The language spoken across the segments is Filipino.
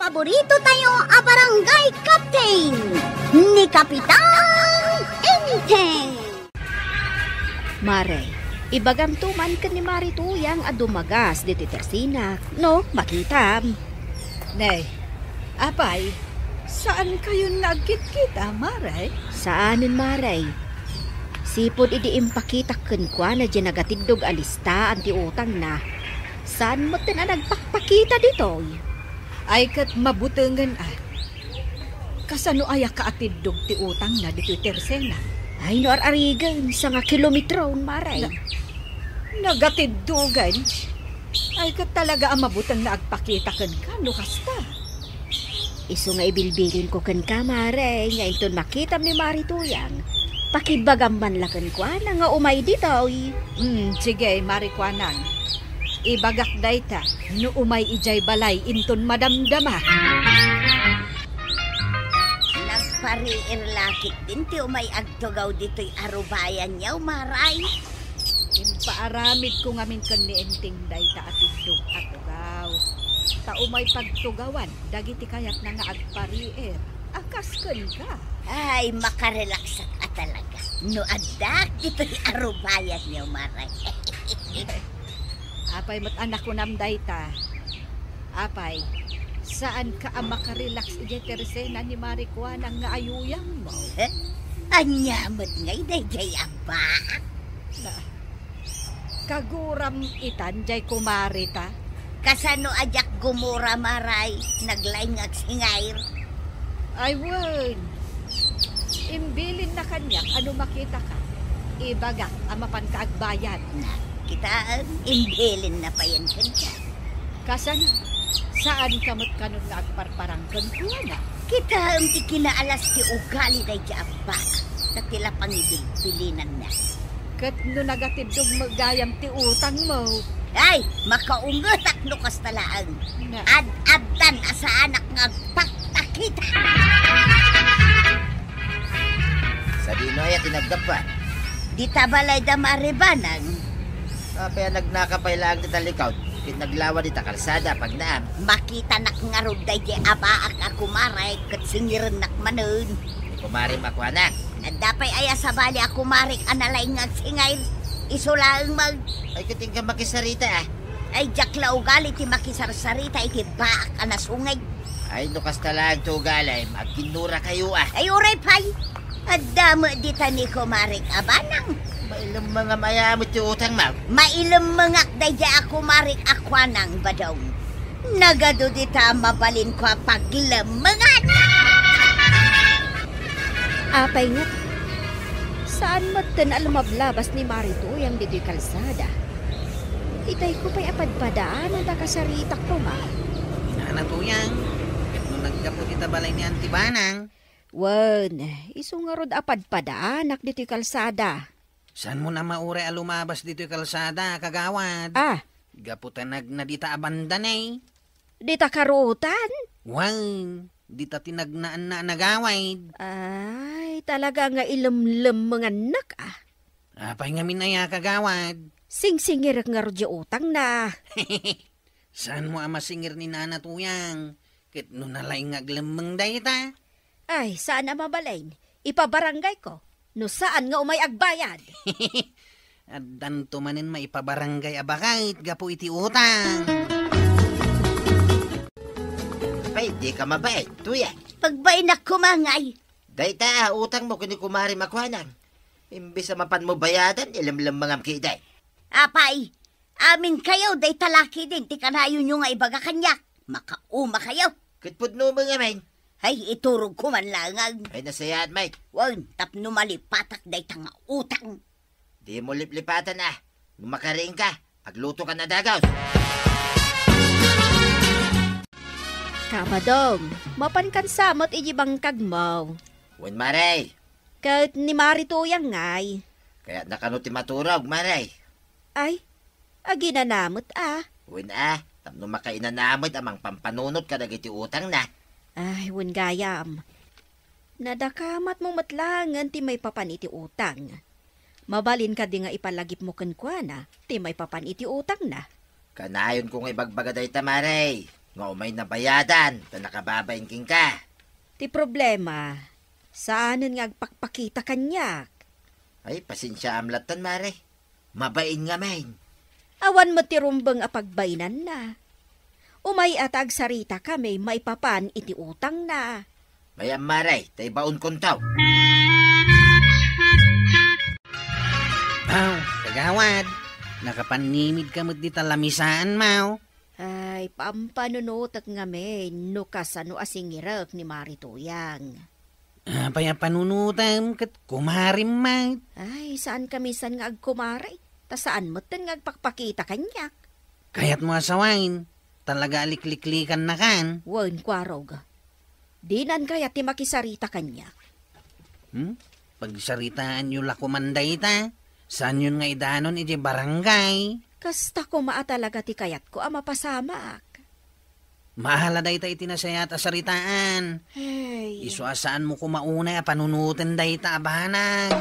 Paborito tayo a barangay captain ni Kapitan Enteng. Mare, ibagam tuman ka ni Marituyang a dumagas di Titersinak, no? Makitam. Nay, apay, saan kayo nagkit-kita, Maray? Saanin, Maray? Sipod idi impakitaken kwa na dyan nagatidog alista ang ti utang na. Saan mo tin nagpakpakita dito? Ay kat mabutangan kasano aya kaatidog ti utang na dito Tersena? Ay no arigan sa nga kilometron, Maray. Nagatiddogan? Ay kat talaga ang mabutang na agpakitaken ka, no kasta? Iso nga ibilbilin ko kan ka, Maray, nga iton makitam ni Marituyang. Pakibagam man lakan kwa na nga umay dito. Sige, Marikwanan. Ibagak dayta, no umay ijay balay inton madamdama. Nagpariir lakit din ti umay agtugaw dito'y arubayan niyaw, Maray. Impaaramid ko ngamin kan ni Enteng dayta atidog atugaw. Ta umay pagtugawan, dagiti kayak na nga agpariir. Akasken ka. Ay, makarelaksak ka talaga. No adak dito'y arubayan niyaw, Maray. Apay mat anak ko namday ta. Apay, saan ka ang makarelax ije Teresena ni Marikwana nga ayuyang mo? Anyamad ngay day aba. Kaguram itan jay kumari ta. Kasano ajak gumura, Maray, naglaing agsingayr. Ay word. Imbilin na kanyak ano makita ka. Ibagak ang mapan kaagbayan. Kita imbilin na pa yan kanya. Kasano? Saan kamot kanon nga agparparangkan ko na? Kita ang ikinaalas ti ugali day di aba. Na tila pangibilinan na. Kat no nagatidog magayam ti utang mo. Ay, makaungatak no kastalaan. Ad-addan asa anak nga agpaktakita. Sa dinoy at tinagdapan. Di tabalay da maribanang. Kaya nagnakapay lang di talikaw. Kit naglawa di takalsada pag naam. Makita nak ngarod day di abaak ako, Maray, kat singiran nak manun. Di kumari makwanak. Dapay aya sa bali ako, Marik, analay nga singay. Isulaang mag... Ay kiting ka makisarita Ay, jakla ugali ti makisarsarita, iti baak ka na sungay. Ay nukas talang to ugalay. Magkinura kayo Ay, uray pay. Adamo dita ni ko, Marik, abanang. Mailang mga mayamot yung utang mo. Mailang mga daya ako, Marik, akwanang badaw. Nagado dita mabalin ko paglamangan. Apay nga. Saan matan alamablabas ni Marito yung dito'y kalsada? Itay ko pa'y apadpadaan ang takasaritak ko, ma. Inana to yan. Kat nung nagkapot kita balay ni Antibanang. Wan, iso nga rod apadpadaan ak dito'y kalsada. Saan mo na maure alumabas dito'y kalsada, kagawad? Gaputan nadita abandan eh. Dita karutan? Wang, dita tinagnaan na nagawad. Ay, talaga nga ilamlam mga anak Apay nga minaya, kagawad. Sing-singir nga rodya utang na. Saan mo ang masingir ni Nana Tuyang? Kit nung nalay nga glamang dayta. Ay, saan na mabalain? Ipabarangay ko. No saan nga umay agbayad? At danto manin maipabarangay abakait, gapo iti utang. Pay, di ka mabait. Tuya. Pagbain na kumangay. Dayta, utang mo kini kumari makwanan. Imbis sa mapan mo bayadan, ilamlam mga mkiday. Apay, amin kayo, day talaki din, ti kanayo nyo nga ibaga kanyak. Makauma kayo. Kitpud no mga men. Ay, iturog ko man langag. Ay nasayaan, Mike. Wan, tapno malipatak day tanga utang. Di mo liplipatan Lumakaring ka. Pagluto ka na dagaw. Kamadong, mapan samot ijibang kagmaw. Wen Maray. Kahit ni Marito yang ngay. Kaya nakanuti maturog, Maray. Ay, aginanamot Wen tapno makainanamot amang pampanunot ka dagiti utang na. Ay, wen gayam. Nadakamat mo matlangan ti may papan iti utang. Mabalin ka di nga ipalagip mo kenkwana, ti may papan iti utang na. Kanayon kong ibagbaga day tamaray. Nga umay nabayadan, ta nakababain king ka. Ti problema, saanin nga agpakpakita kanyak? Ay, pasensya amlatan, mare. Mabain nga main. Awan mo ti rumbang apagbainan na. Umay atag sarita kami, maipapan iti utang na. Mayam, mare, tay baon kontaw. Mau, kagawad. Nakapanimid ka mo't di talamisaan, Mau. Ay, pampanunutak nga men, nukas ano asingirak ni Marituyang. Paya panunutan kat kumarim, mat. Ay, saan kamisan nga agkumari? Ta saan mo ten nga agpakpakita kanyak? Kaya't mo asawain. Talaga alikliklikan na kan. Wan kwarog. Dinan kaya ti makisarita kanyak. Pagsaritaan yung lakumanday ta. Saan yun nga idanon iti barangay? Kasta ko maatalaga ti kayat ko ama pasamak. Mahala day ta itinasayat asaritaan. Hey. Isuasaan mo kumaunay a panunutin day ta abanag.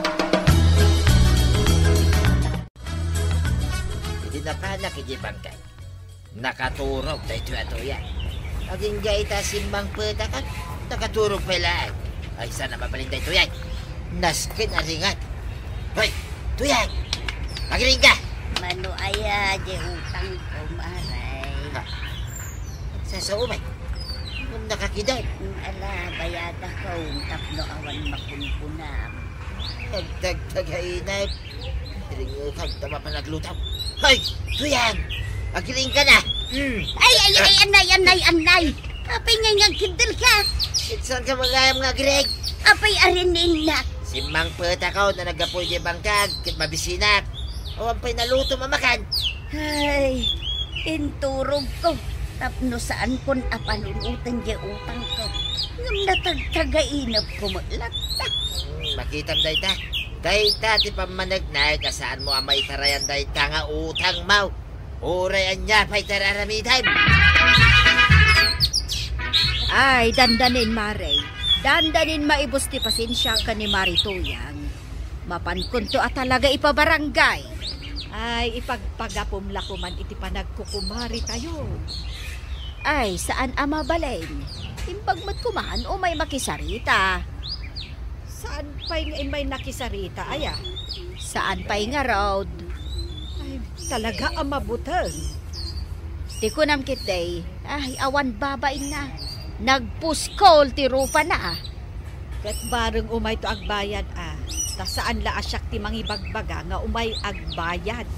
Hindi na pa nakikibangkay. Nakaturog tayo ito yan. Aging gay ta simbang peta ka, nakaturog pala. Ay, sana mabalin tayo ito yan. Naskin aringat. Hoy, ito yan. Magiling ka. Mano aya, di utang ko, maray. Sa umay. Nung nakakiday. Ala, bayada ko, tapno awan makunkunam. Nagtagtagainay. Hiling tama pa naglutaw. Hoy, ito yan. Magiling ka na. Ay, anay. Apay nga kidil ka. Saan ka magayam nga, Greg? Apay arinin na. Simbang peta ka na nagapoy di bangkag, kit mabisinak. Awan pa'y naluto mamakan. Ay, inturog ko. Tapno saan kon apanunutan di utang ko. Ngam natagtagainap ko maglata. Makitam day ta. Day ta ti pamanagnay kasaan mo amay tarayan day ta nga utang mau. Urayan niya pa'y tararamitan. Ay, dandanin Mare. Dandanin maibos ti pasensya ka ni Marituyang. Mapankon to at talaga ipabarangay. Ay, ipagpagapom lakuman iti panagkukumari tayo. Ay, saan ama balain? Impagmat kumahan o may makisarita. Saan pa'y may nakisarita, aya? Saan pa'y nga road? Ay, talaga ang mabutan. Di ko namkit day. Ay, awan babain na. Nagpuskol ti rupa na. Kat bareng umay to agbayad ta saan la asyak ti mangibagbaga nga umay agbayad.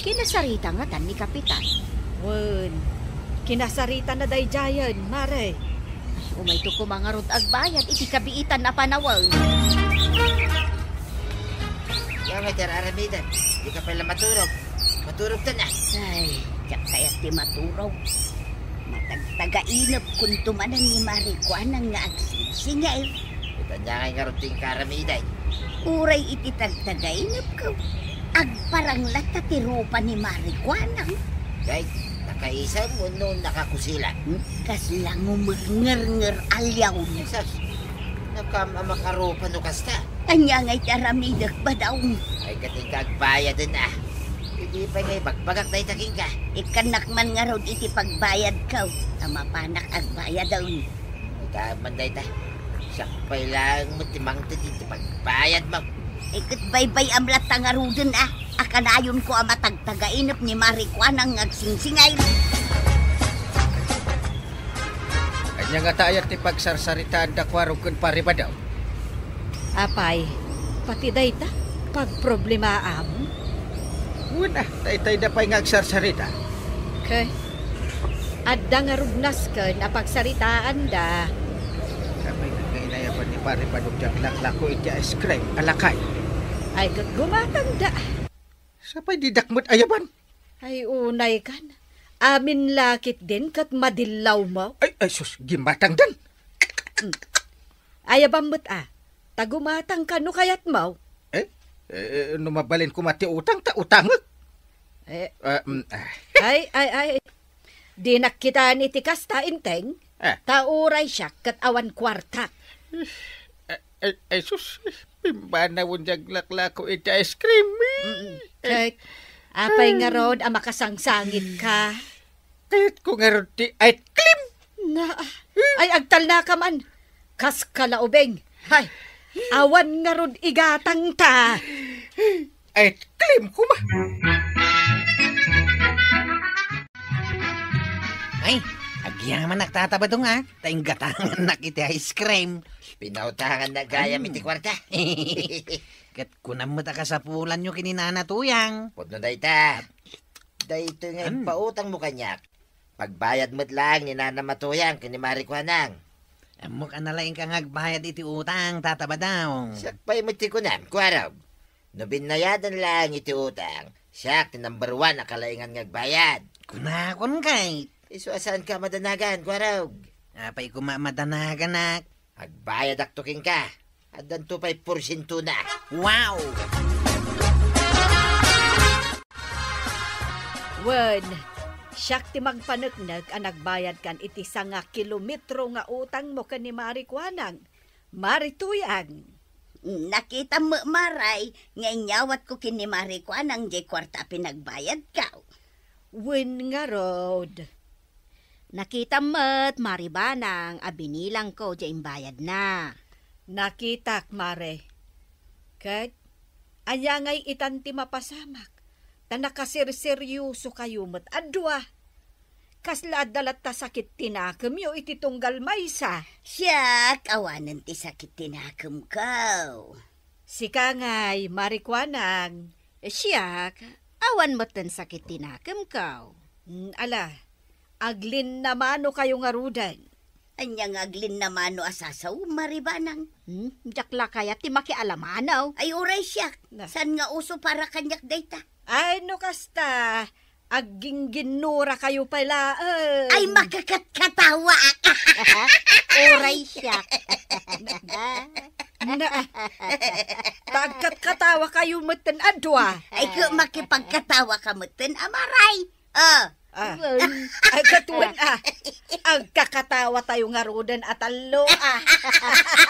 Kinasarita nga tan ni Kapitan. Wen, kinasarita na day jayan, Mare. Umay to kumangarod agbayad iti kabiitan na panawag. Yang nga tararamitan. Di ka pala maturog. Maturog ta na. Ay, tiyak kaya ti maturog. Matagtagainap kung tumanan ni Marikuanang nga agsingsingay. Ito niya kay ngaruting karamiday. Uray iti tagtagainap ko. Agparang lata ti rupa ni Marikuanang. Kay, nakaisa mo noon nakakusila. Kaslang umnger alyaw. Sas, nakamamakarupa no kasta. Anya nga'y taramidak ba daw? Ay kating kagbayad din Hindi pa ngay bagbagak na itaking ka. Ikanak man nga rod iti pagbayad ka. Tamapanak agbayad daw. Ikamanday ta. Sakpay lang mo timang iti pagbayad mo. Ikot baybay amlat nga rodin Akanayon ko matagtagainap ni Marikuanang agsingsingay. Kanya nga tayak ti pagsarsaritaan da kwarog kun pari ba daw? Apay, pati day ta, pagproblemaam. Una, tay da pa'y ngagsarsarita. Okay. Adda nga rugnas ka na pagsaritaan da. Kamay nagkainayapan ni pari pa dugyak laklako iti ice cream, alakay. Ay, kat gumatanda. Sapay didakmot ayaban? Ay, unay kan. Amin lakit din kat madilaw mo. Ay, sus, gimatang dan. Ayabamot tagumatang ka no kayat mo. No mabalin ko mati utang, ta utangag. Ay. Di nakita ni tikas ta inteng. Tauray siya kat awan kwarta. Ay, sus, pimbana wun jag laklako iti ice cream. Kay, apay nga rod ang makasangsangit ka. Kahit ko nga ron ti ay klim. Na, ay agtal na ka man. Kas kalaubeng. Hay, awan nga rod igatang ta. Ay klim ko ba? Ay, agyaman nagtatabadong ha. Tayong gatangan nakiti ice cream. Pinautangan na gaya miti kwarta. Kat kunam mo ta kasapulan nyo kininanatuyang. Pudno dayta. Dayto nga pautang mo kanyak. Pagbayad mo't lang ni Nana Matuyang kini Marikwanang. Amok analaing kang agbayad iti utang, tatabadaw. Siyak pa'y mati ko na, kuwaraw. No binayadan lang iti utang, siyak ti number 1 nakalaingan ngagbayad. Kunakon kay. Iso asan ka madanagan, kuwaraw? Apay kumamadanagan nak. Agbayad aktuking ka. At danto pa'y porsinto na. Wow! Wen, siyak ti magpanagnag ang nagbayad kan iti nga kilometro nga utang mo kan ni Marikwanang. Marituyang. Nakita mo, Maray, nga inyawat ko kini Marikwanang jay kwarta pinagbayad ka. Wen nga rod. Nakita mo't Maribanang, abinilang ko dyan bayad na. Nakitak, Mare. Kat, anya ngay itanti mapasamak. Ta nakasirseryoso kayo mo't adwa. Kasla dalat ta sakit tinakam yo iti tunggal maysa. Siyak, awanan ti sakit tinakam ka. Sika ngay, Marikwanang. Siyak, awan mo tan sakit tinakam ka. Ala, aglin naman o kayo nga rudan. Anyang aglin naman o asasaw, Maribanang. Jakla kaya ti makialamanaw. Ay uray siyak, san nga uso para kanyak dayta? Ay no kasta, aging ginura kayo pala. Ay makakatkatawa. Uray siyak. Pagkat-katawa kayo matan adwa. Ay ko makipagkatawa ka matan, Amaray. Ay katuan ang kakatawa tayo nga rodan at alo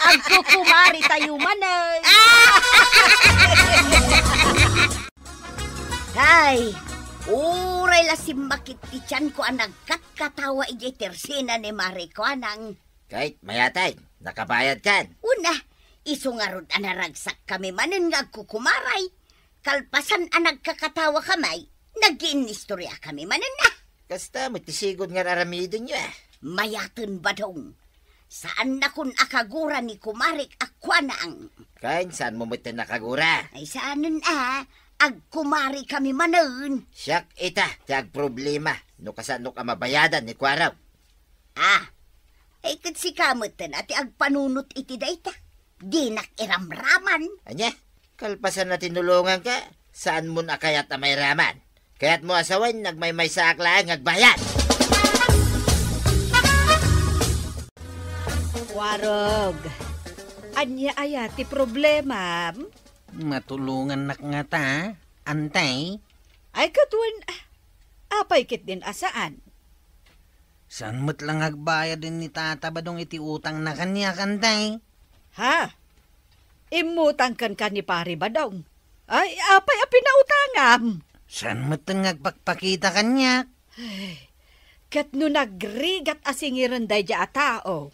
Ang kukumari tayo manay. Ay, uray la si makitityan ko ang nagkatkatawa ijay tersina ni Marikwanang. Kahit mayatay, nakabayad kan. Una, iso nga rod anaragsak kami manen nga kukumaray. Kalpasan ang nagkakatawa kamay, nag-inistorya kami manen na. Kasta matisigod nga raramidin nyo Mayatun ba dong? Saan na kun akagura ni Kumarik Akwanang? Kain, saan mo mo't nakagura? Ay saanin agkumari kami manen. Siyak ita, tiyag problema. No kasano ka mabayadan ni Kwaraw. Ay kat si kamutan ati agpanunot iti dayta. Di nakiramraman. Anya, kalpasan na tinulungan ka, saan mo nakayat na may raman? Kaya't mo asawan, nagmaymay sa aklaan, ngagbayad. Warog, anya ayati problema. Matulungan nak nga ta, antay. Ay katuan, apay kit din asaan. San mo't lang agbayad din ni tatabadong iti utang na kanya kantay. Ha? Imutang kan ni pari ba daw? Ay, apay apinautangam. San mo't lang agpakpakita kanya? Kat no nagrigat asingiran day dya tao.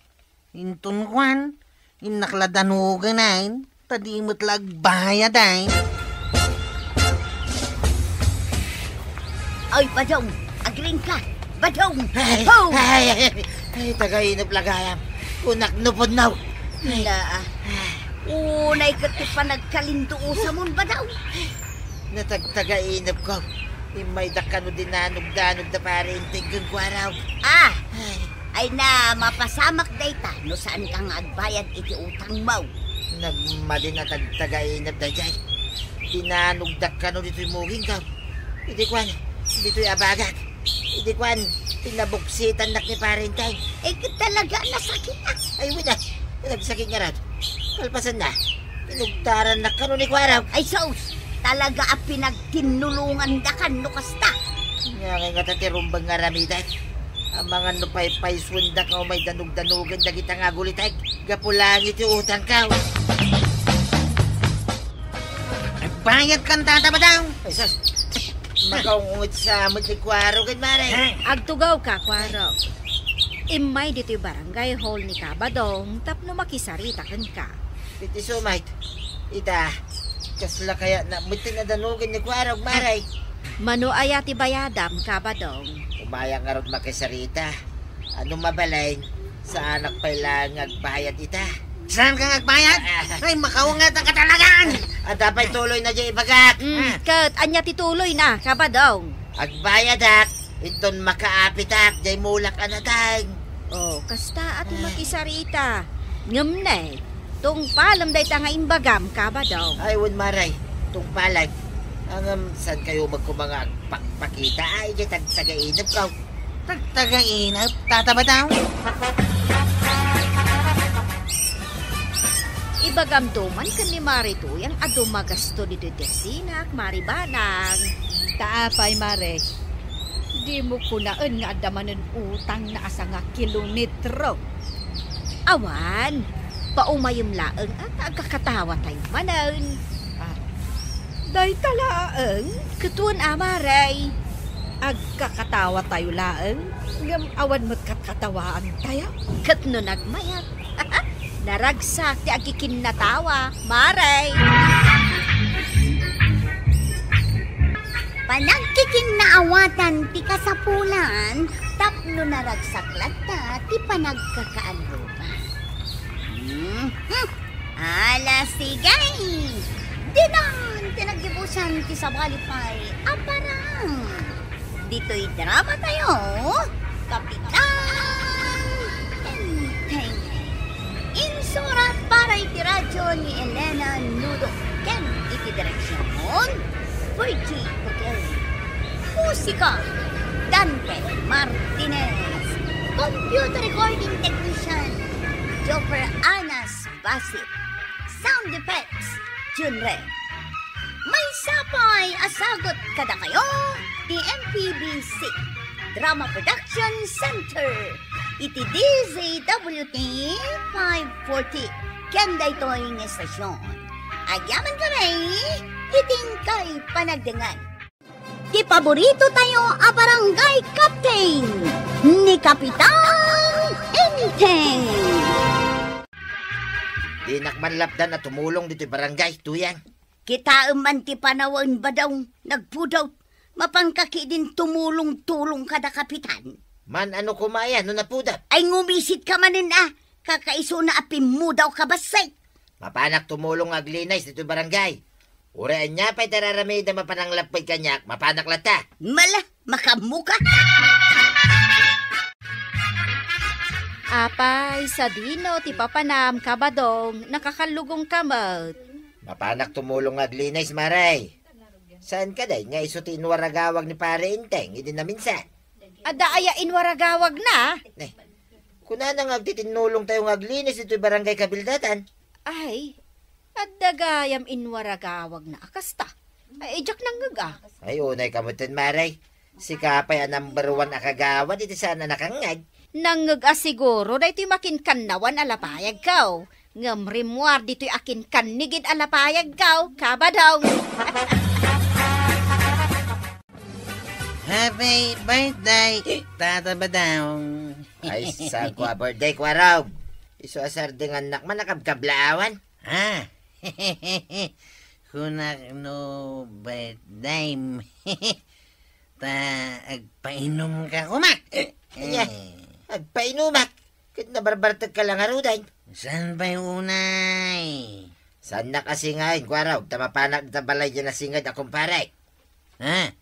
Intun kwan, inakladanugan ay, tadi mo't lang bayad ay. Ay, Badong, agring ka. Badong! Ay, tagainap lagayam. Unak nupod naw. Unay ka ti panagkalinto sa mon ba daw? Natagtagainap ko. May dakano dinanog-danog na parintig kong Kwaraw. Ay na mapasamak dayta no saan kang agbayad iti utang mo. Nagmadin na tagtagainap na dyan. Dinanog dakano dito'y muging ka. Hindi kwan, dito'y abagat. Hindi kwan, pinabuksitan nak ni parintay. Talaga nasakit Ay, wala. Nagsakit nga rad. Kalpasan na. Pinugtaran na kano ni Kwaraw. Ay, sos! Talaga pinagtinulungan da kan no kasta. Nga nga tatirumbang nga ramiday. Ang mga nupay-pay swundak nga may danog-danugan dagita nga gulitay. Gapulangit yung utang ka. Ay, bayad kan tatabadaw. Ay, sos. Makaungot sa ni Kwaro kan Mare. Agtugaw ka, Kwaro. Imay dito'y barangay hall ni Kabadong tapno makisarita kan ka. Piti sumait. Ita, kasla kaya na mutin na danugin ni Kwaro Mare. Mano ayati bayadam, Kabadong. Umaya nga ron makisarita. Anong mabalay sa anak pailang agbayad ita? Saan ka nagbayad? Ay, makaungat ang katalagan! At dapat tuloy na dyan ibagat. Kat, anya tituloy na, Kabadong. Agbayad hak, iton makaapitak, jay mulak anatang. Oh, kasta ato makisarita. Ngamne, tong palam day tanga imbagam, Kabadong. Ay, wun maray, tung palag. Ang saan kayo magkumanga pakita ay jay tag-tagainap ka. Tagtagainap, tataba daw. Ibagam duman kan ni Marito yang ado magasto dito desinak, Maribanang. Taapay, Mare. Di mo kunaan nga adamanan utang na asa nga kilometro. Awan, paumayom laeng at agkakatawa tayo manan. Day talaang, Ketuan amaray. agkakatawa tayo laang, ngam awan mo't katkatawaan tayo. Katno nagmayat. Naragsak ti agikin natawa, Maray. Panagkikin naawatan ti kasapulan, tapno naragsak lata ti panagkakaaluba. Ala sigay! Dinan tinagibusan ti sabalipay, aparang. Dito'y drama tayo, Kapitan Teng. Insurat para iti radyo ni Elena Nudo. Ken iti direksyon, Virgie Pageli. Musika, Dante Martinez. Computer recording technician, Joper Anas Basit. Sound effects, Junre. May sapay asagot kada kayo, di MPBC Drama Production Center. Iti DZWT 540. Kanda ito'y ng estasyon. Agyaman kami, iting kay panagdangan. Ti paborito tayo a barangay captain ni Kapitan Enteng. Di nakmanlapdan na tumulong dito'y barangay, tuyan. Kita man ti panawan ba daw nagpudaw, mapangkaki din tumulong-tulong kada kapitan. Man ano kumaya, no napuda. Ay ngumisit ka manin kakaiso na apim mo daw kabasay. Mapanak tumulong aglinay dito'y barangay. Uraan niya pa'y tararamay na mapananglapay kanyak, mapanak lata. Mala, makamuka. Apay, sa dino, ti papanam, Kabadong, nakakalugong kamot. Mapanak tumulong aglinay, Maray. Saan ka day? Nga iso tinwaragawag ni pare Inteng, hindi na minsan. Ada aya inwaragawag na. Kuna nang agtitinulong tayong aglinis dito'y barangay Kabildatan. Ay, adda gayam inwaragawag na akasta. Ay, ijak nang gaga. Ay, unay kamutin, Maray. Si Kapay ang number 1 akagawad, iti sana nakangag. Nangag asiguro na ito'y makinkannawan alapayag kaw. Ngam rimwar dito'y akin kanigid alapayag kaw, Kabadong. Happy birthday, tataba daw. Ay, sa kwa birthday, Kwaraw. Iso asar ding anak man nakabkablaawan. Ah, kunak no birthday. Ta, agpainom ka, umak. Anya, agpainumak. Kit nabarbartag ka lang aruday. Saan ba yung unay? Saan na kasi ngayon, Kwaraw? Tamapanak na balay dyan na singad akong paray. Ha?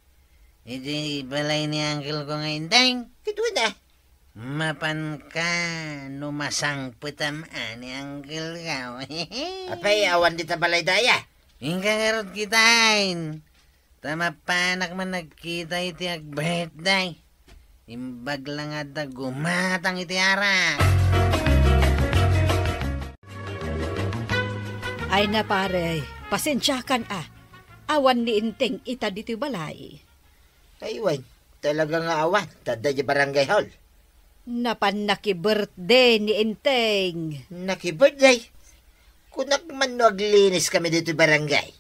Hindi balay ni uncle ko ngayon, dang. Kito na. Mapan ka, numasang putamaan ni uncle ka. Apay, awan di balay daya. Ingka karot kitain. Tamapanak man nagkita iti ag-birthday. Imbag lang at gumatang iti ara. Ay na pare, pasensyakan Awan ni Inteng ita dito balay. Aywan, talaga nga awan. Tada di barangay hall. Napan naki-birthday ni Inteng. Naki-birthday. Kunak man no aglinis kami dito barangay.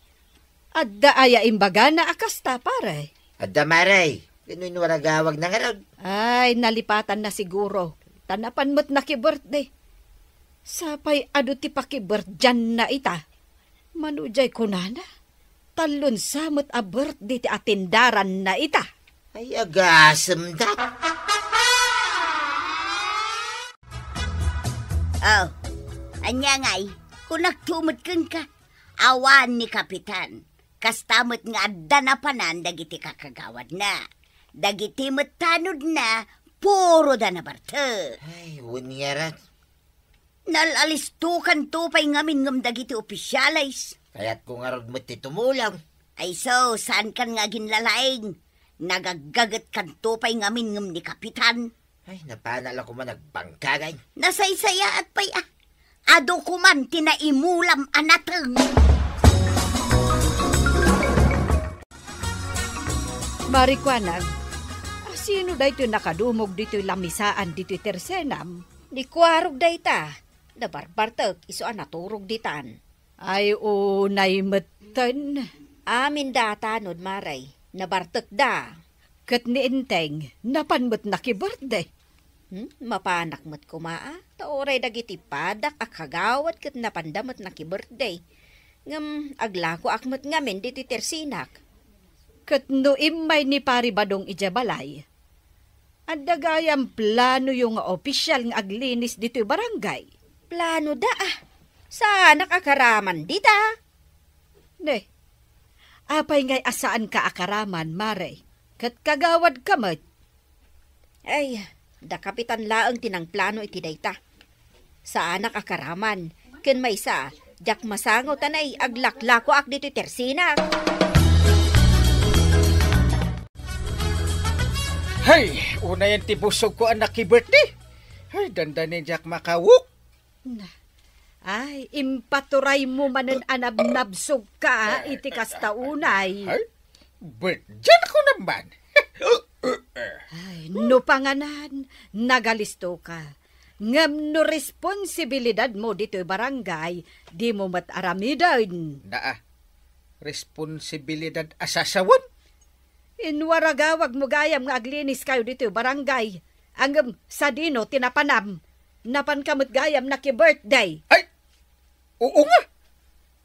Adda aya imbaga na akasta pare. Adda Maray, kinuin waragawag na nga ron. Ay, nalipatan na siguro. Tanapan mo't naki-birthday. Sapay ado ti paki-birthday na ita. Manujay ko na. Talon samot a birthday ti atindaran na ita. Ay, agasam da. Oh, anya ngay, kung nagtumot ka, awan ni Kapitan. Kastamot nga adda na panan, dagiti kakagawad na. Dagiti matanod na, puro da na barte. Ay, unyarat. Nalalistukan to pa'y ngamin ngam dagiti opisyalis. Kaya't kung arod mo't ti tumulang. Ay so, saan kan nga ginlalaing? Nagagagat kan to pa'y ngamin ngam ni Kapitan. Ay, napanala ko man nagbangkagay. Nasaysaya at pa'y ado ko man tinaimulam anateng. Marikwanag, sino da ito nakadumog dito lamisaan dito tersenam? Di kuarog da ita. Da barbartag, iso naturog ditan. Ay, unay matan. Amin da tanod, Maray. Nabartek da. Kat ni Inteng, napanmat naki-birthday. Mapanak mo't kumaa. Taoray dagiti padak akagawat kat napandamat naki-birthday. Ngam aglako akmat ngamin dito tersinak. Kat no imay ni pari badong ijabalay. Ang dagayang plano yung opisyal ng aglinis dito yung barangay. Plano da Saan nakakaraman dita? Ne, apay ngay asaan ka akaraman, Mare? Kat kagawad ka mat. Ay, da kapitan laang tinang plano iti dayta. Saan nakakaraman? Ken may sa, jak masangaw tanay aglaklako ak dito tersina. Hay, una yan tibusog ko anak ki-birthday. Ay, dandanin jak makawuk. Ay, impaturay mo manan anab-nabsog ka, iti kastaunay. Ay, birthday ko naman. Ay, no panganan, nagalisto ka. Ngam no responsibilidad mo dito barangay, di mo mataramidan. Responsibilidad asasawon? Inwaragawag mo gayam nga aglinis kayo dito barangay. Angam sa dino tinapanam. Napan kamot gayam na ki-birthday. Ay! Oo nga!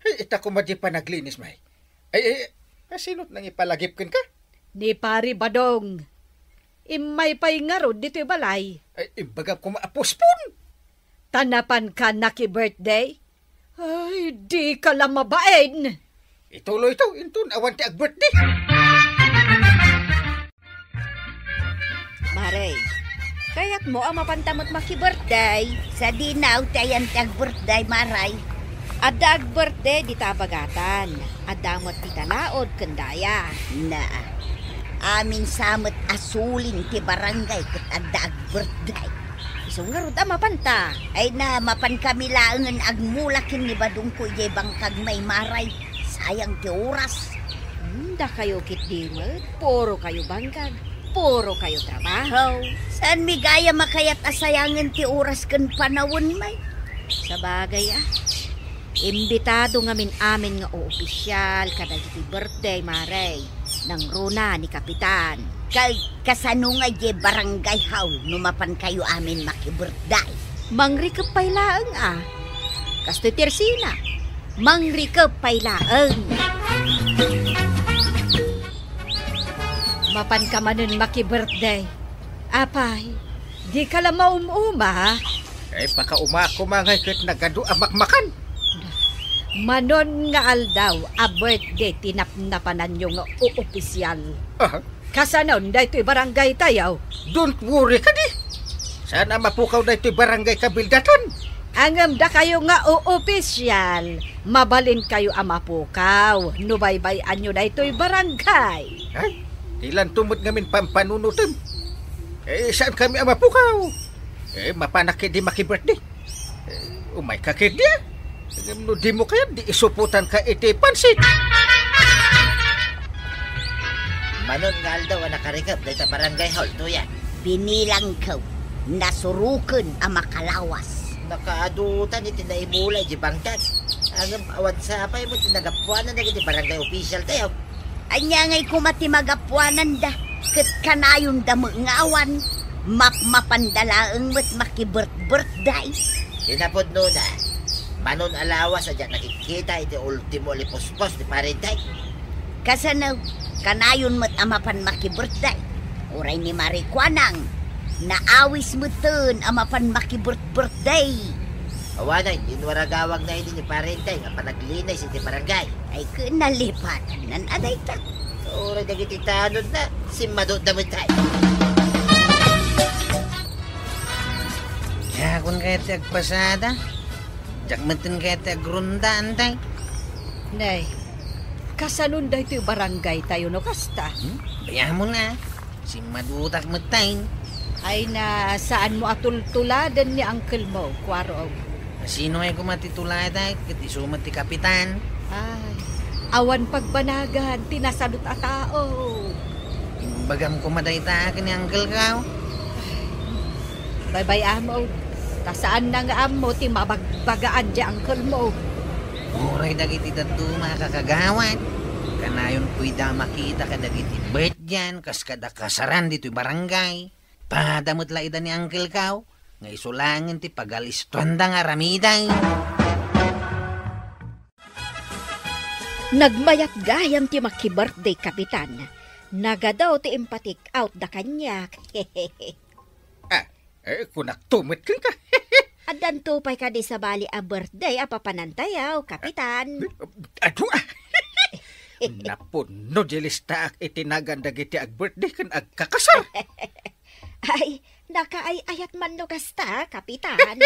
Ay, ita ko madya pa naglinis, may. Ay, sinot nang ipalagip ka? Ni pari badong. Imay pa'y nga ro dito balay. Ay, imbagam ko maapospon. Tanapan ka na ki-birthday? Ay, di ka lang mabain. Ituloy ito, intun, awan ti ag-birthday. Maray, kaya't mo ang mapantamot maki-birthday. Sa dinaw tayan tag-birthday, Maray. Ada ag-birthday di tabagatan. Adamot di talaod kendaya. Na, amin samot asulin ti barangay kat ada ag-birthday. Isong nga ruda mapanta. Ay na, mapan kami laangan agmulakin ni badong ko ye bangkag may Maray. Sayang ti oras. Da kayo kitdimot, puro kayo bangkag. Puro kayo trabaho. Saan mi gaya makayat asayangan ti oras kan panawon may? Sa bagay imbitado ngamin amin nga o-opisyal kada iti birthday, Maray. Nang runa ni Kapitan. Kasano nga ye barangay haw numapan kayo amin maki-birthday. Mangrikap pay laang Kasto tersina. Mangrikap pay laang. Mapan ka manun maki-birthday. Apay, di ka lang maumuma. Ay, pakauma ko mga kat nagado amakmakan. Manon nga aldaw, a birthday tinapnapanan yung opisyal. Kasanon, dahito barangay tayaw. Don't worry ka di. Sana mapukaw dahito barangay kabildatan. Angam da kayo nga opisyal. Mabalin kayo amapukaw. Nubaybay-an nyo dahito'y barangay. Ay, ilan tumot ngamin pampanunutan. Saan kami ang mapukaw? Mapanakit di maki-birthday. Umay kakit di. No, di mo kaya di isuputan ka iti pansit. Manon nga aldaw ang nakarikap dahil sa barangay hall to yan. Binilang ko, nasurukan ang makalawas. Nakaadutan iti naimulay di bangkag. Ang awan sa apay mo tinagapuan na naging barangay official tayo. Anya ngay kumati magapuanan da. Kat kanayon da ngawan. Mapmapandalaang mo't makibert-birthday. Hinapod no na. Manon alawas adya nakikita iti ultimo lipuspos ni Parintay. Kasanaw, kanayon mo't amapan makibirthday. Uray ni Marikwanang, naawis mo ton amapan makibirthday. Awanay, inwaragawag na ini ni Parintay nga panaglinay sa iti barangay. Ay kunalipatan nan aday ta. Oray dagiti tanod na, si Madot Damitay. Kaya kung kaya ti agpasada, jak matin kaya ti agrunda antay. Nay, kasanun da ito'y barangay tayo no kasta. Bayaan mo na, si madutak matay. Ay na saan mo atultuladan ni uncle mo, Kwaro? Sino ay kumatitulada, kati sumat ti kapitan. Ay, awan pagbanagan, tinasadot a tao. Bagam kumadayta ka ni Uncle Kao. Bye-bye, amo. Tasaan na nga amo, ti mabagbagaan di uncle mo. Uray dagiti dadu makakagawan. Kanayon ko'y da makita ka dagiti bet dyan, kas kada kasaran dito'y barangay. Padamot la ida ni Uncle Kao, nga isulangin ti pagalistuan da nga ramiday. Nagmayat gayam ti maki-birthday kapitan. Nagadaw ti empatik out da kanyak. Kunak tumit ka ka. Adan tupay ka di sa bali a birthday a papanantayaw, kapitan. Ado Napuno jilista ak itinagan dagiti ag birthday kan ag kakasar. Ay, nakaay-ayat man no kasta, kapitan.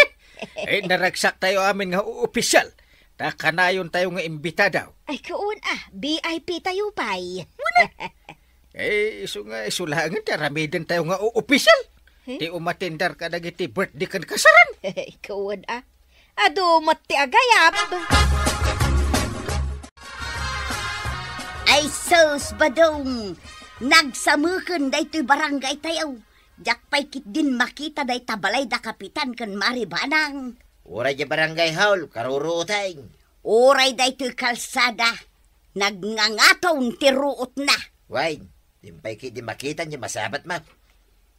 Naragsak tayo amin nga opisyal. Kanayon tayo nga imbita daw. Ay, kuun VIP tayo pay. Iso nga isulangan, taramidan tayo nga opisyal. Ti umatindar ka dagiti birthday kan kasaran. Kuun Ado mati agayap. Ay sus badong. Nagsamukan da ito'y barangay tayo. Jak pa'y kit din makita da tabalay da kapitan kan Maribanang. Uray di barangay haul, karurutay. Uray da ito'y kalsada. Nagngangatong tiruot na. Why, dimpay ki di makita niya masabat ma.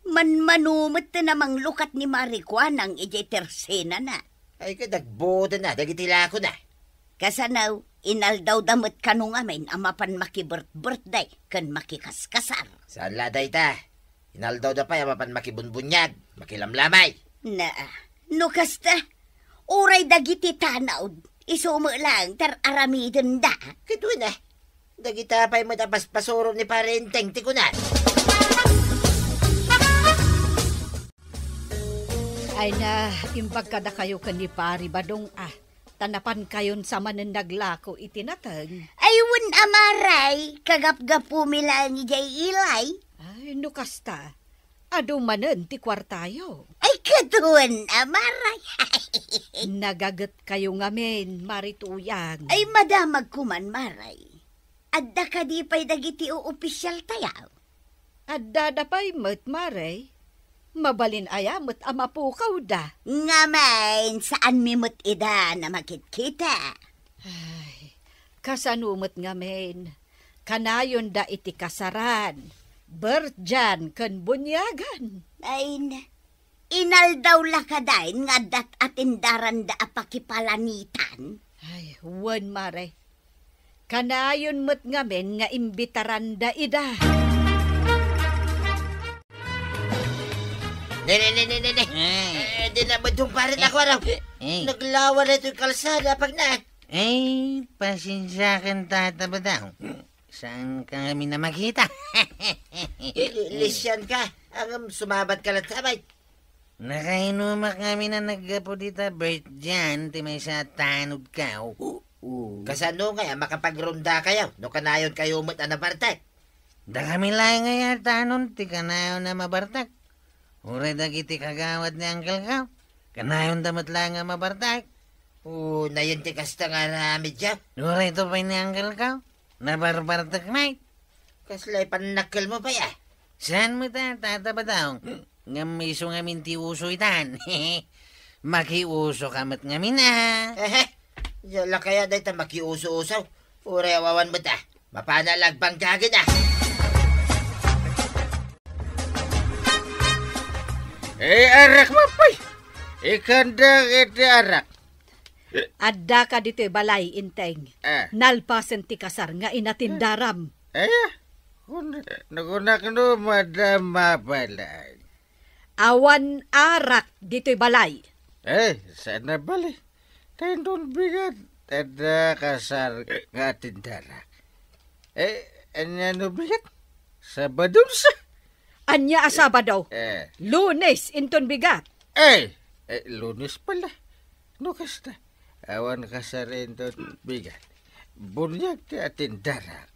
Manumit na namang lukat ni Marikwanang ijay tersena na. Ay ka dagboda na, dagitila ko na. Kasanaw, inaldaw damot kanong amin amapan makibirthday kan makikaskasar. Saan laday ta? Inaldaw da pa amapan makibunbunyag, makilamlamay. Na, no kasta, uray dagiti tanaw, isumo lang tar aramidin da. Kito na, dagita pa'y matapaspasuro ni Parenteng tikunan. Ay na, imbag kada kayo kan ni Pari Badong tanapan kayon sa mananaglako itinatag. Ayun amaray, kagap-gapu milang ijay ilay. Ay, no kasta. Ado manen ti kwartayo. Ay katuan amaray. Nagagat kayo ngamen, marituyang. Ay madamag kuman maray. Adda ka di pa'y dagiti o opisyal tayaw. Adda da pa'y mat maray. Mabalin ayamot amapukaw da. Nga main, saan mimot ida na makikita? Ay, kasanumot nga men. Kanayon da iti kasaran. Berjan kan bunyagan. Ay na. Inaldaw la ka dain nga dat atindaran da apakipalanitan. Ay, wan mare. Kanayon mo't nga men nga imbitaran da ida. Ne. Di na madung parin ako raw. Naglawan na ito'y kalsada pag na. Pasensya kan tata ba daw? Saan ka kami na makita? Lisyan ka. Ang sumabat ka lang sabay. Nakainumak kami na naggapo dita birth dyan. Ti may sa tanod ka. Kasano nga, makapagronda kayo. No kanayon kayo umot na bartag. Da kami lang nga tanon. Ti kanayon na mabartag. Uray dagiti kagawad ni Uncle Kao. Kanayon damat lang nga mabartag. Nayon ti kasta nga rami dyan. Uray to pa ni Uncle Kao. Nabarbartag mate. Kaslay panakal mo pa ya. Saan mo tata ba daw? Nga miso nga minti uso itan. Makiuso kamat nga mina. Yala kaya dahi ta makiuso-usaw. Uray awawan mo ta. Mapanalagbang kagad Arak mapay. Ikanda iti arak. Adda ka dito'y balay, inteng. Nalpasen ti kasar nga inatindaram. Nagunak no madama balay. Awan arak dito'y balay. Sana balay. Tendon bigat. Tada kasar nga tindara. Ano bigat? Sabadon sa. Anya asaba daw. Lunes, inton bigat. Lunes pala. No kasta. Awan kasar inton bigat. Bunyag ti atindara.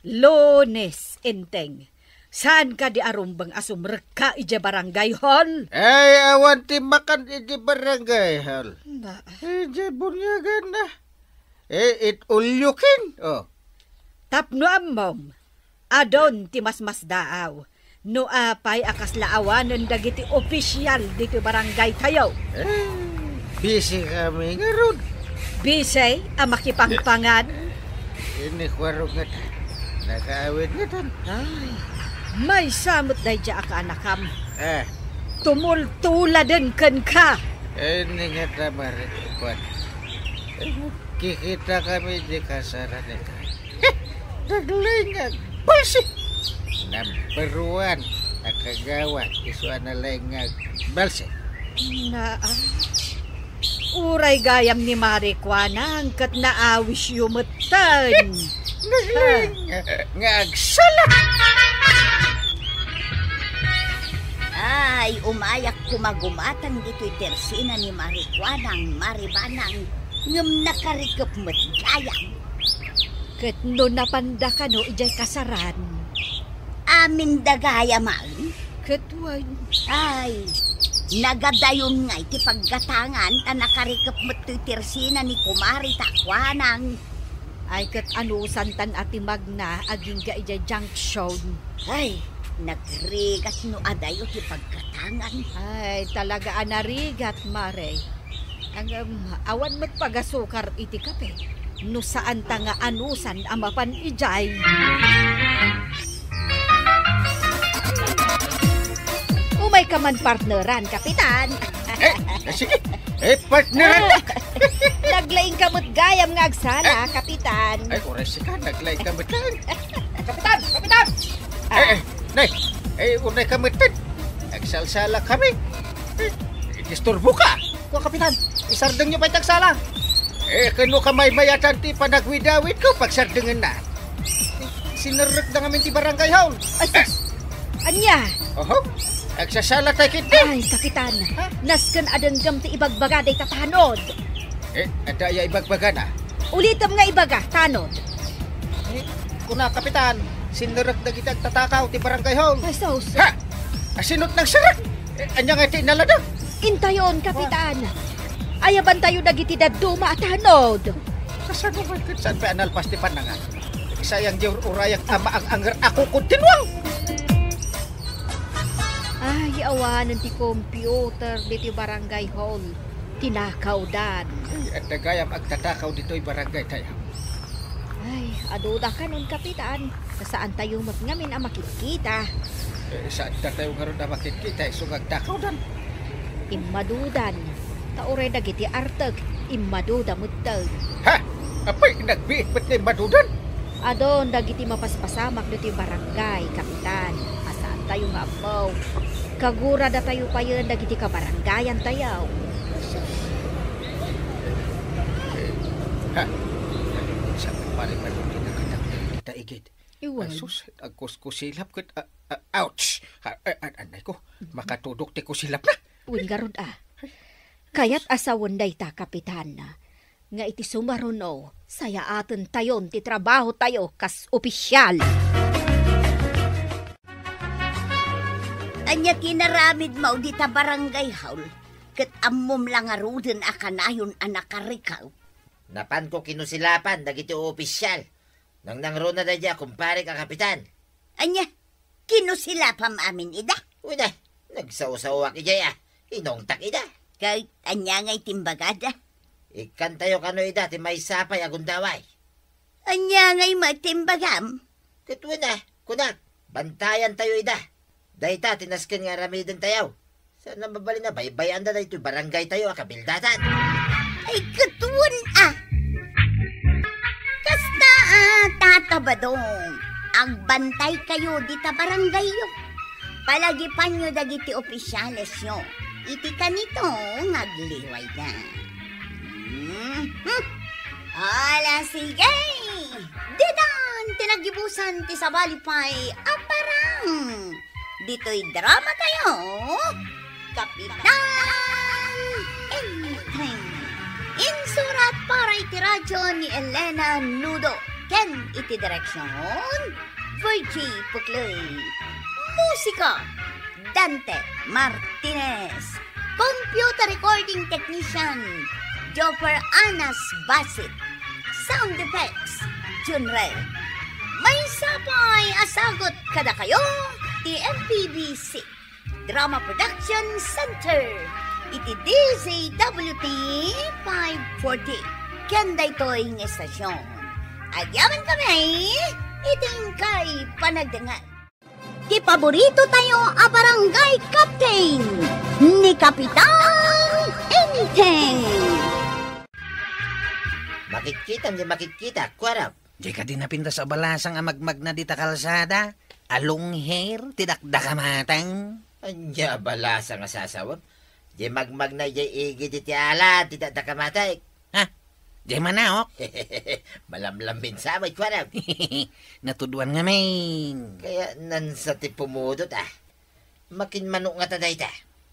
Lunes, inteng. Saan ka di arumbang asumrek ka ije barangay hall? Awan ti makan ije barangay hall. Ba? Ije bunyagan na. It ulyukin. Tapno ammom. Adon ti mas daaw. No apay akas laawanan dagiti opisyal dito barangay tayo. Busy kami nga ron. Busy ang makipangpangan. Inikwaro nga ta. Nakaawit nga ta. May samot day dya ka anakam. Tumultula din kan ka. Ini nga ta marikwan. Kikita kami di kasaran ito. Naglingag. Balsi. Number 1. Nakagawa. Iswa na lingag. Balsi. Uray gayam ni Marikwana hangkat naawis yumutan. Naglingag. Nga agsala. Ay, umayak kumagumatan dito'y tersina ni Marikwanang Maribanang ngam nakarikap mo't gayam. Ket no napanda ka no ijay kasaran. Amin dagaya man. Ket wan. Ay, nagadayon nga iti paggatangan ta nakarikap mo't to'y tersina ni Kumari Takwanang. Ay ket anusan tan ati magna aging ga ijay junction. Ay, nagrigat no adayo ti pagkatangan. Ay, talaga anarigat, Mare. Ang awan mo't pagasukar iti kape. No saan ta nga anusan amapan ijay. Umay ka man partneran, Kapitan. Sige. Partneran. Naglaing kamot gayam nga agsala, Kapitan. Oras ka. Naglaing kamot lang. Kapitan! Kapitan! Nay, unay kamitin. Nagsalsala kami. Disturbo ka. Kapitan, isardeng niyo pa itagsala. Kano ka may mayatan ti panagwidawit ko pagsardengan na. Sinarek na ngamin ti barangay haul. Anya? Nagsasala tayo kiti. Ay, Kapitan, nasken adenggam ti ibagbagaday tatanod. Adaya ibagbaga na. Ulitam nga ibaga, tanod. Kuna, Kapitan, sinarek na kita tatakaw ti barangay haul. Ay, sos. Asinot ng sarak. Anya nga ti nalada. Intayon, Kapitan. Ayaban tayo dagiti daduma at hanod. Kasano man kung saan pa analpas ti pananga. Sayang di urayang ama ang anger ako kontinuang. Ay, awanan ti computer diti barangay hall. Tinakaw dan. At nagayam agtatakaw dito'y barangay tayo. Ay, aduda ka nun, Kapitan. Saan tayo ngamin ang makikita? Saan tayo nga ron na makikita isungag takaw dan. Imadudan. Taure dagiti artag. Imaduda mutag. Apay, nagbiit ba't na madudan? Adon dagiti mapaspasamak diti barangay, Kapitan. Asaan tayo nga amaw? Kagura da tayo pa yun dagiti kabarangayan tayo. Sabi pala madudan na kita igit. Iwan. Asus, agkuskusilap kat. Ouch! Anay ko, makatudok ti kusilap na. Ungarod Kayat asawon day ta, Kapitan. Nga iti sumaruno, saya atin tayon ti trabaho tayo kas opisyal. Anya kinaramid mo di ta barangay haul. Ket ammom lang aruden akanayon anak karikaw. Napan ko kinusilapan dagiti opisyal. Nang nangro na dadya kumpare ka, Kapitan. Anya, kinusilapam amin ida. Uda, nagsaw-sawak ijay Inongtak ida. Kay anya ngay timbagada. Ikan tayo kano ida ti may sapay agundaway. Anya ngay matimbagam. Katwa na, kunak, bantayan tayo ida. Dayta, tinaskin nga ramidin tayo. Sana mabali na baybayan na ito barangay tayo akabildatan. Ay katuon Kasta tatabadong. Ang bantay kayo dita barangay yo. Palagi pa nyo dagiti opisyales nyo. Iti kanito ngagliway na. Ala sige. Didan tinagibusan ti sabalipay aparang. Dito'y drama tayo. Kapitan Enteng. Insurat para iti radyo ni Elena Nudo. Ken iti direksyon Virgie Pucloy. Musika Dante Martinez. Computer recording technician Joffer Anas Basit. Sound effects Junrel. May sapay asagot kada kayo ti MPBC Drama Production Center iti DZWT 540 kenda ito'y ng estasyon. Agyaman kami iting kay panagdangan. Ti paborito tayo a barangay captain ni Kapitan Enteng. Makikita, kwarap. Di ka din napinta sa balasang amagmag na dita kalsada. Along hair, tidakda matang. Anya balasa nga sasawag. Di magmag na di igi di tiala, tidak da kamatay. Ha? Di manawak. Malamlamin sa may kwarap. Natuduan nga main. Kaya nansa ti pumudot Makin manok nga taday ta.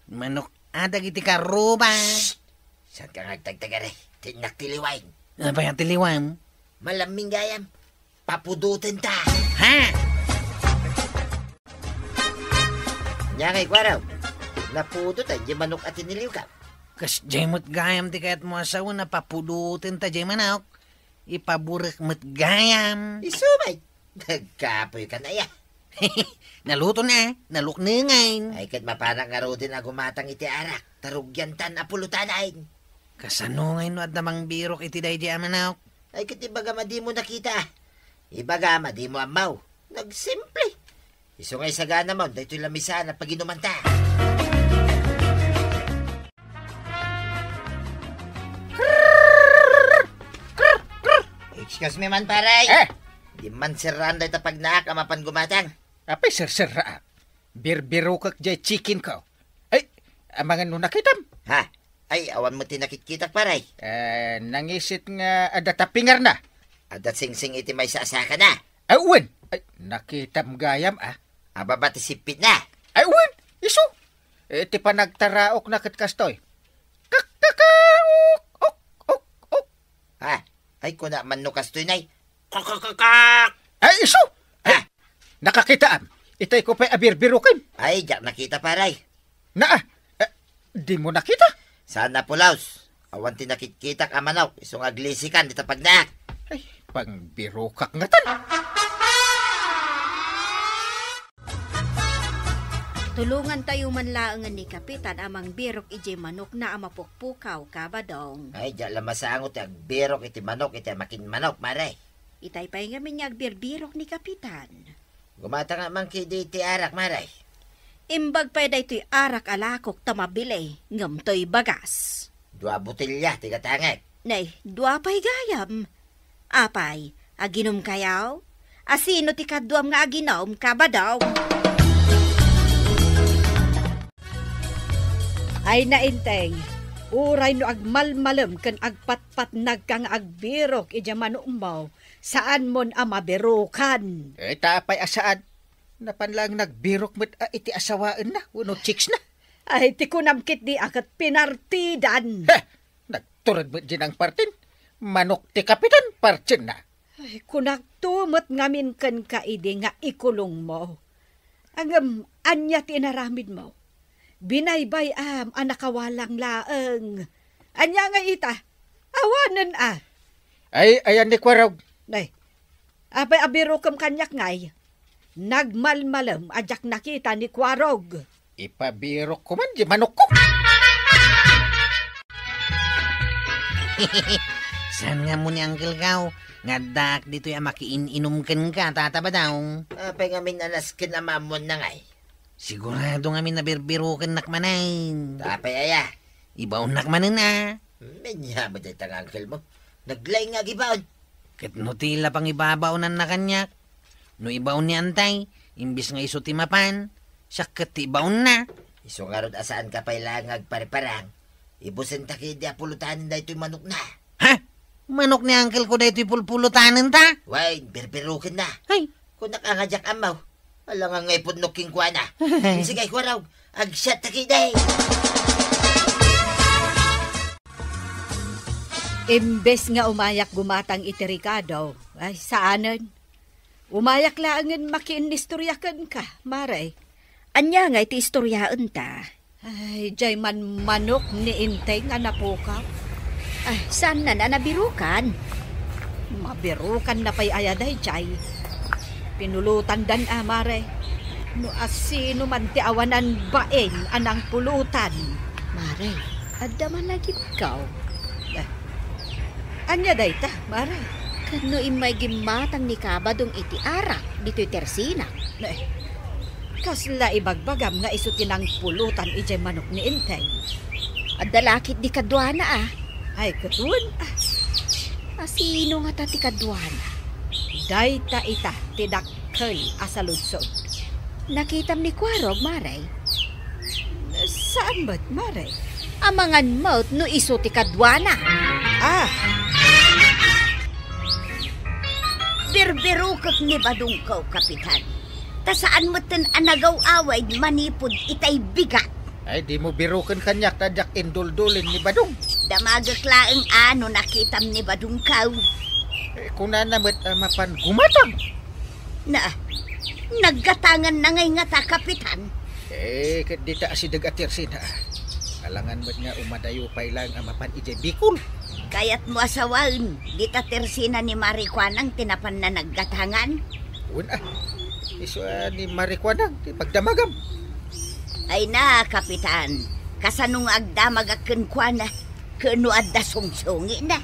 Manok adag iti karuba. Saan ka ngagtagtagari? Tinak tiliwain. Apa yung tiliwam? Malaming gayam. Papudutin ta. Ha? Nya kay kwaraw. Napudot di manok at iniliw ka. Kas jemot gayam ti kayat mo asawa na papudutin ta jay manok. Ipaburik met gayam. Isumay. Nagkapoy ka na ya. Naluto na, nalukningain. Ay kat maparang nga din agumatang iti arak. Tarugyantan apulutanain. Kasano ngayon no at namang birok iti day jay manok. Ay kat ibagama di mo nakita. Ibagama di mo amaw. Nagsimple. Iso ngay sagana mo, dahito lamisa na paginumanta. Excuse me man, paray. Di man siraan dahito pag naak amapan gumatang. Apay sir-sira. Birbiro kak jay chicken ko. Ay, amangan no nakitam. Ha? Ay, awan mo tinakit-kitak, paray. Nangisit nga adatapingar na. Adat sing-sing iti may sasaka na. Awan! Ay, nakitam gayam Ababa ti sipit na. Awan! Iso! Ti panagtaraok na katkastoy. Kak-kakaok! Ok! Ha? Ay, kuna man no kastoy nay. Kakakakak! Ay, iso! Ha? Nakakitaam. Itay ko pa'y abirbirukin. Ay, jak nakita, paray. Di mo nakita? Sana pulaws. Awan tinakit-kitak amanaw. Isong aglisikan dito pag naak. Ay, pangbirukak nga tan. Tulungan tayo man laangan ni Kapitan amang birok ije manok na amapukpukaw kabadong. Ay, jak lamasangot ag birok iti manok iti makin manok, maray. Itay pa nga minyag birbirok ni Kapitan. Gumata nga man kidi iti arak, maray. Imbag pa daytoy arak alakok tamabili, ngamtoy bagas. 2 botelya, tigatangag. Nay, 2 pay gayam. Apay, aginom kayaw? Asino ti kaduam nga aginom kabadaw? Ay nainteng, uray no agmalmalem ken agpatpat nagkang agbirok ija manumaw, saan mon amabirukan? Tapay asaan. Napanlang nagbirok met iti asawaan na. Uno chicks na. Ay ti kunamkit di akat pinartidan. Nagturad mo din ang partin. Manok ti Kapitan, partin na. Ay kunak tumot ngamin ken kaidi nga ikulong mo. Angam anya ti inaramid mo. Binaybay anakawalang laeng. Anya nga ita, awanan Ay, ayan ni Kwaraw. Nay, apay abirokam kanyak ngay. Nagmalmalam ajak nakita ni Kwarog. Ipabirok ko man, di manok ko. Saan nga mo ni Uncle Kao? Nga dak dito'y makiin-inumkan ka, tatabadaw. Apay ngamin anaskin na mamon na ngay. Sigurado nga minabirbirukan nakmanan. Apay aya. Ibaon nakmanan na. Menya ba dito ang uncle mo? Naglaing nga gibaon. Kat no tila pang ibabaunan na kanyak. No ibaon ni Antay, imbis nga iso timapan, siya kat ibaon na. Iso nga rod asaan ka pa'y langag pare-parang. Ibusin takid ya pulutanin da ito'y manok na. Ha? Manok ni Uncle ko dahito pulpulutanan ta? Way, birbirukin na. Ay, Kung nakangajak amaw, alang nga ngay pudnoking kwa na. Sige, kwa raw, agsyat takid ay. Imbes nga umayak gumatang iti Ricardo, ay saanan? Umayak laangan makiinistoryakan ka, Mare. Anya nga iti istoryaan ta. Ay, jay man manok ni Intay nga napukaw. Ay, saan na nabirukan? Mabirukan na pa'y ayaday, jay. Pinulutan dan, Mare. No asino man ti awanan baeng anang pulutan. Mare, adda man lagi ikaw. Anya day ta, Mare. Kano imay gimatang ni kabadong iti arak dito'y tersina. Kasla ibagbagam nga iso tinang pulutan ijay manok ni Intay. Adda lakit di kadwana Ay, katun. Asino nga ta ti kadwana? Dayta ita tidakkel asaludsod. Nakitam ni Kwarog, Mare. Saan ba't, Mare? Amangan mo't no iso ti kadwana. Birbirukak ni Badungkaw, Kapitan. Ta saan mo tan anagaw-away manipod itay bigat. Ay, di mo birukan kanyak tadyak induldulin ni Badung. Damagak laeng ano nakitam ni Badungkaw. Kung nanamit mapan gumatang. Na, naggatangan na ngay nga ta, Kapitan. Di ta si dagatir sina. Alangan mo nga umadayo pa ilang mapan ijay bikul. Kaya't mo asawain, di ta tersina ni Marikwanang tinapan na naggatangan. Una, iso ni Marikwanang, di pagdamagam. Ay na, Kapitan, kasanong agdamagakan kwa na, kano adda sungsungi na.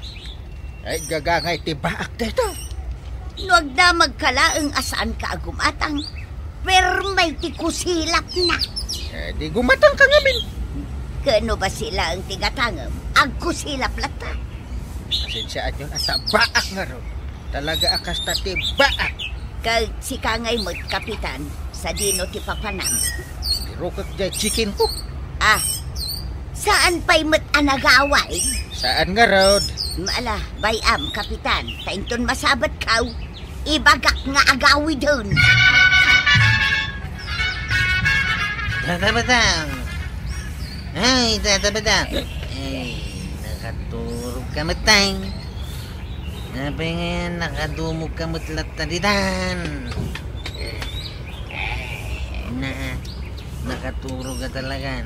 Ay, gagangay tibaak dito. No agdamag kalaang asaan ka agumatang, pero may tikusilap na. Di gumatang ka ngamin. Kano ba sila ang tigatangam? Agkusilap lata. Asinsaan yun at baak nga ron. Talaga akas ta tibaak. Kag si Kangay mo't, Kapitan, sa dino ti papanam. Birukak jay chicken cook. Saan pa'y mo't anagaway? Saan nga ron? Maala, bayam, Kapitan, tainton masabat kaw, ibagak nga agawi dun. Tatabadaw. Ay, tatabadaw. Ay, nakaturog ka matay. Napay ngayon, nakadumog ka matlat tadidan. Nakaturog ka talaga.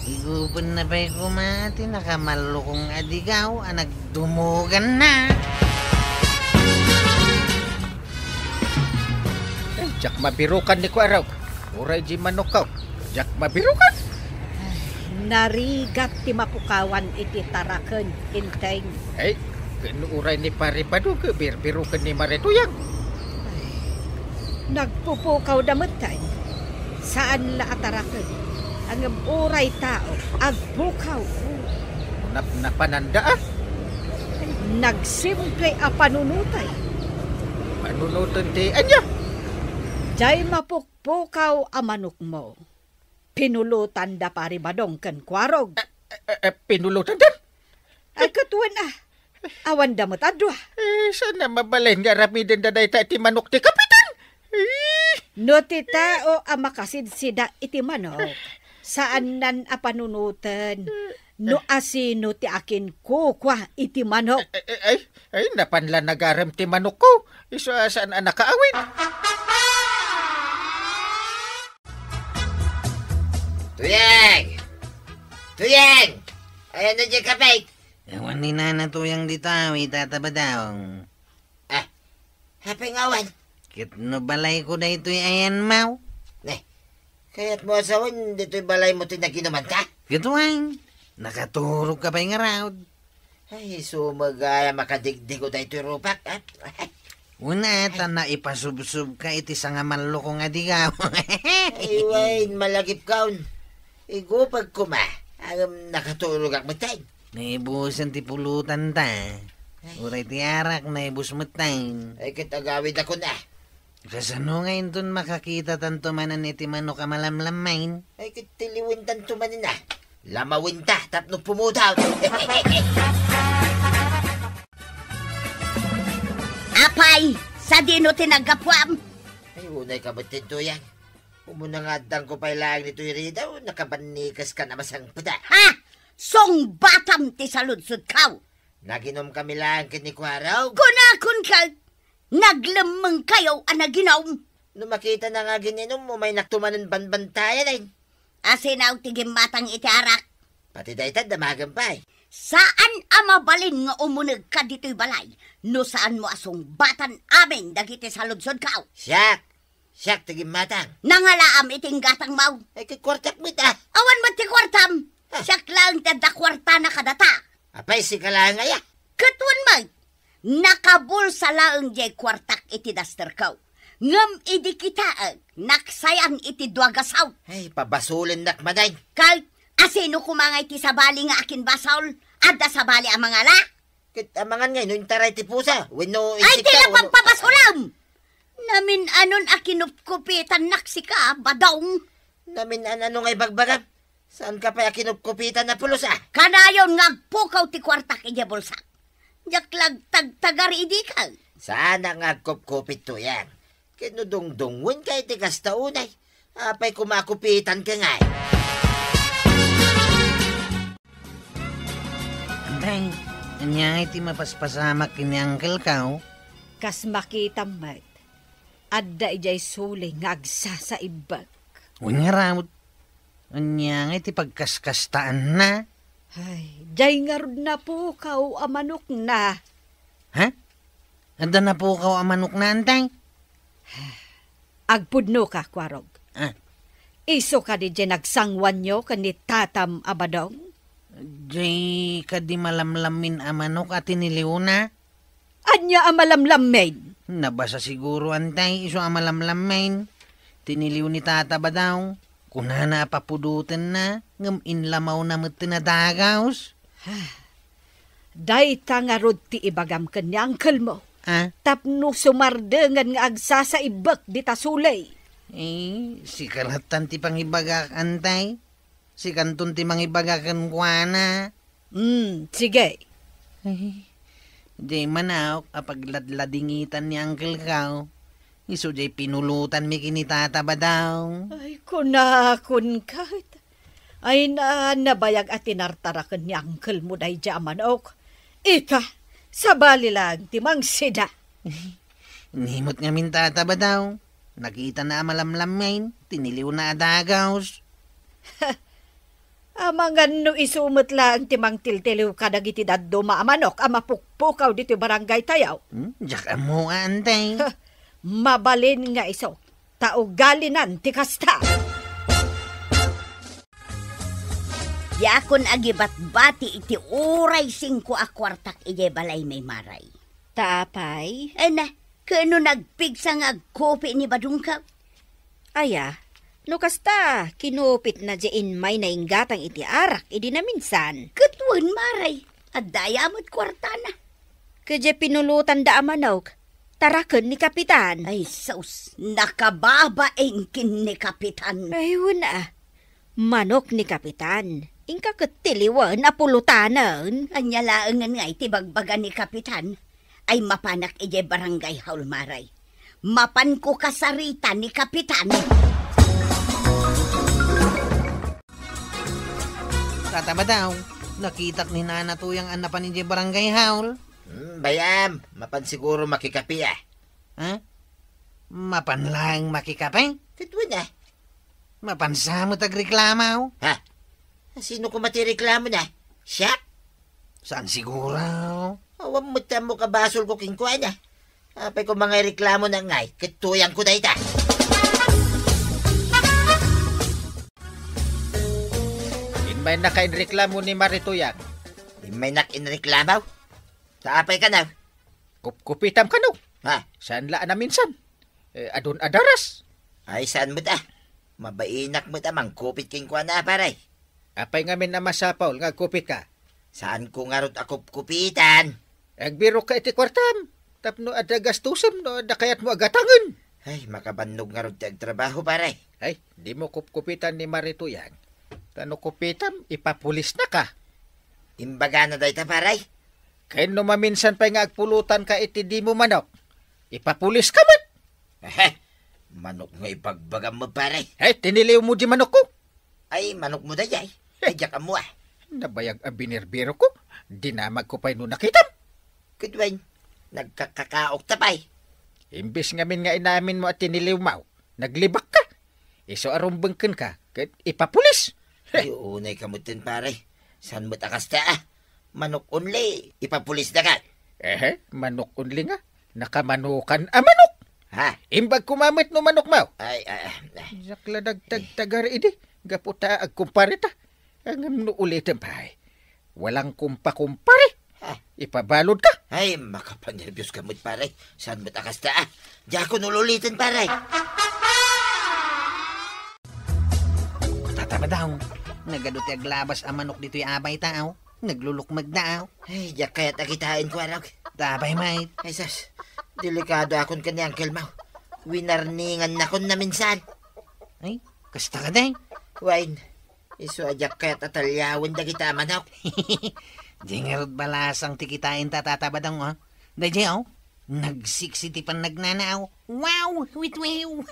Igupan na pa'y kumati, nakamalukong adigaw, nagdumugan na. Jak mabirukan ni Kwaraw. Uray di manukaw. Jak mabirukan. Narigat ti mapukawan iti taraken Intay. Ay, uray ni Paripado ke birukan ni Maretuyang. Nagpupukaw damatay. Saan la ataraken? Ang uray tao, agpukaw. Napananda Nagsimple a panunutay. Panunutan di anya. Jay mapukpukaw a manok mo. Pinulutan da pari badong ken Kwarog. Pinulutan din. Ay katuan awan damot adwa. Sana mabalay nga ramidin da day ti manok ti Kapitan. No ti tao a makasidsida iti manok. Saan nan a panunutan? No asino ti akin kukwa iti manok. Ay, napanla nagaram ti manok ko. Iso saan nakaawin. Tuyang! Tuyang! Ayan na dyan kapay. Ewan ni Nana Tuyang ditawi, tatabadaw. Hapay ngawan. Kitno balay ko na ito'y ayan mau. Kaya't mo asawan, dito'y balay mo tinaginuman ka? Kituang, nakaturog ka pa'y nga raod. Ay, sumagaya makadigdig ko dahito yung rupak. Una, na ipasubsub ka iti sa nga manloko nga digaw. Ay, wain, malagip kaon. Igo pag kuma, nakatulog ak matay. Naibusan ti pulutan ta. Uray ti arak, naibus matay. Ay, kitagawid ako na. Kasano ngayon dun makakita tanto manan iti manok amalamlamain? Ay, kitiliwin tanto manin na. Lamawin ta, tapno pumutaw. Apay, sa dino tinagapwam. Ay, unay kabatid to yan. Umunang adang ko pa ilang nito yung ridaw, nakabanikas ka na masang pada. Ha? Song batam ti saludsud kaw. Naginom kami lang kinikwaraw. Kunakun ka, naglamang kayo anaginaw. Nung makita na nga gininom mo, may naktumanan banbantayan ay. Asinaw tigim matang itiarak. Pati daytad, damagan pa eh. Saan amabalin nga umunag ka dito'y balay? No saan mo asong batan amin dagiti saludsud kaw? Siyak, tigim matang. Nangalaam iting gatang mau. Ay, kikwartak mo ita. Awan mo ti kwartam. Siyak lang tada kwarta na kadata. Apay, si kalangaya. Katwan may, nakabulsa lang jay kwartak iti daster kaw. Ngam idi kitaag, naksayan iti duagasaw. Ay, pabasulin nakmaday. Kay, asino kumangay ti sabali nga akin basaw, adda sabali ang mga la? Kit amangan ngayon, yung taray ti pusa. Wino, Ay, tila pagpapasulam! Namin anon akinupkupitan naksika, badong. Namin ano ngay bagbagam. Saan ka pa akinupkupitan na pulos ah? Kanayon ngagpukaw ti kwartak ija bulsak. Jaklag tagtagari idi ka. Sana ngagkupkupit to yan. Kinudungdungwin kay ti kastaunay. Apay kumakupitan ka nga. Antay, anya iti mapaspasamak kini Uncle Kaw. Kas makita mat, adda ijay suling ngagsa sa ibag. Uy nga ramot. Anya iti pagkaskastaan na. Ay, jay nga rod na po kaw amanok na. Ha? Anda na po kaw amanok na, antay? Agpudno ka, Kwarog. Ah, Iso ka di dyan nagsangwan nyo kanit tatam abadong? jay kadi malamlamin amanok at iniliw na. Anya amalamlamin. Nabasa siguro, antay, iso amalamlamin. Tiniliw ni tata ba daw? Kuna na papudutan na, ngam inlamaw na matinadagaws. Day nga rod ti ibagam kanyang kalmo. Ah, Tapno sumardengan nga agsa sa ibak di tasulay. si kalatan ti pangibagak, antay. Si kanton ti mangibagakan kuana. Sige. Jay manaw, apagladladingitan ni Uncle Kaw. Iso jay pinulutan mi kinitata ba daw? Ay, kunakun ka. Ay nabayag at tinartarakan ni Uncle mo day jamanok. Ika, sabali lang timang sida. Nimot nga mintata ba daw? Nakita na amalamlamain, tiniliw na adagaws. Amangan no isumot lang timang tiltiliw ka dagiti daddo maamanok ama pukpukaw dito barangay tayaw. Diyak mo antay. Mabalin nga iso. Taugalinan ti kasta. Yakon agibat-bati iti uray 5 a kwartak ije balay may maray. Tapay? Na, kano nagpigsa nga agkopi ni badungkaw? Aya, no kasta, kinupit na diin may nainggatang iti arak, idi na minsan. Katwan maray, at dayamot kwartana. Kadya pinulutan da amanok, taraken ni Kapitan. Ay sus, nakababaeng kin ni Kapitan. Ay, wala. Manok ni Kapitan. Ingka katiliwan apulutanan. Anyalaangan nga iti bagbagan ni Kapitan ay mapanak ije barangay haul maray. Mapan ko kasarita ni Kapitan. Tata ba daw? Nakitak ni Nana tuyang anapan ni barangay haul. Bayam, mapan siguro makikapi ah. Ha? Mapan lang makikape? Katwa na. Mapansa mo tagreklamaw? Ha? Sino ko matireklamo na? Siya? Saan siguro? Awam mo tamo kabasol ko kingkuan na. Apay ko mga reklamo na ngay, katuyang ko na ita. Inbay na kain reklamo ni Maritoyan. May nakinreklamaw. Taapay ka na. Kupitam ka no. Ha? Saan laan na minsan? Adun adaras. Ay, saan mo ta? Mabainak mo ta, mangkupit king kwa na, paray. Apay ngamin na masapaw nga kupit ka. Saan ko nga rot ako kupitan? Agbiro ka iti kwartam. Tapno ada gastusem no ada kayat mo agatangan. Ay, makabannog nga rot tag trabaho, paray. Ay, di mo kupitan ni Marito yan. Tano kupitam, ipapulis na ka. Imbaga na dahi ta, paray. Kaya no maminsan pa nga agpulutan ka iti di mo manok. Ipapulis ka man. Manok nga ipagbagam mo, paray. Ay, tiniliw mo di manok ko. Ay, manok mo dahi ay. Kajak mo ah. Nabayag ang binirbiro ko. Dinamag ko pa'y no nakitam. Kudwain, nagkakakaok tapay. Imbis ngamin nga inamin mo at tiniliw mo, naglibak ka. Iso arumbangkan ka, kahit ipapulis. Ay, unay kamutin, paray. Saan mo takas ta ah? Manok only, ipapulis na ka. Manok only nga. Nakamanukan ang manok. Ha? Imbag kumamit no manok mo. Ay. Sakla dagtag-tagar idi. Gaputa agkumparita. Ang ulitin pa ay. Walang kumpa-kumpare. Ha? Ipabalod ka. Ay, makapanervyos ka mo't, paray. Saan mo takas ta ah? Diyan ko nululitin, paray. Tataba daw. Nagadot aglabas ang manok dito'y abay tao. Naglulukmag daw. Ay, diyan kaya takitain ko, arag. Tabay, mate. Ay, sas. Delikado akon ka ni Uncle Mau. Winarningan na kon na minsan. Ay, kasta ka day. Wine, iso ajak kaya tatalyawan da kita manok. Di nga rod balasang tikitain tatataba daw, ha? Dahil oh, nagsiksiti pan nagnanaaw. Wow! Witwiw!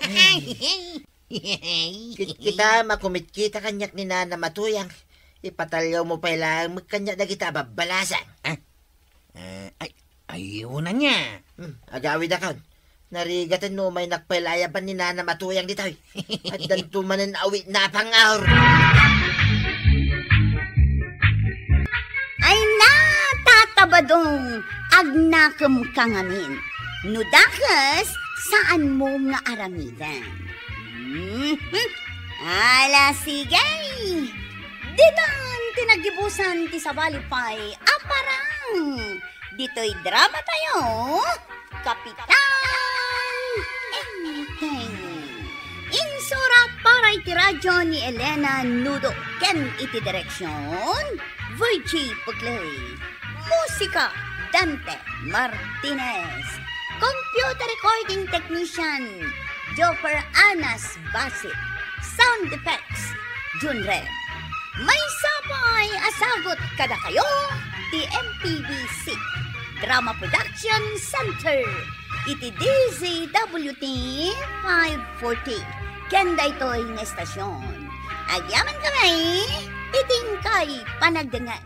Kita makumit kita kanyak ni Nana Matuyang. Ipatalyaw mo pa ilang magkanya da kita babalasan. Ayaw na niya. Agawid akon. Narigatan no may nakpailayaban ni Nana Matuyang dito. At danto manan awit na pangaur. Ay na, tatabadong agnakam kangamin. Nudakas, saan mo nga aramidan? Ala, sige. Didan, tinagibusan ti sabalipay, aparang. Dito'y drama tayo, Kapitan Enteng. Insura para iti radyo ni Elena Nudo. Ken iti direksyon, Virgie Puglay. Musika, Dante Martinez. Computer recording technician, Joper Anas Basit. Sound effects, Junred. May sapay asagot kada kayo, di MPBC Drama Production Center. Iti DZWT 540. Kenda ito'y nga estasyon. Agyaman kami, iting kay panagdangan.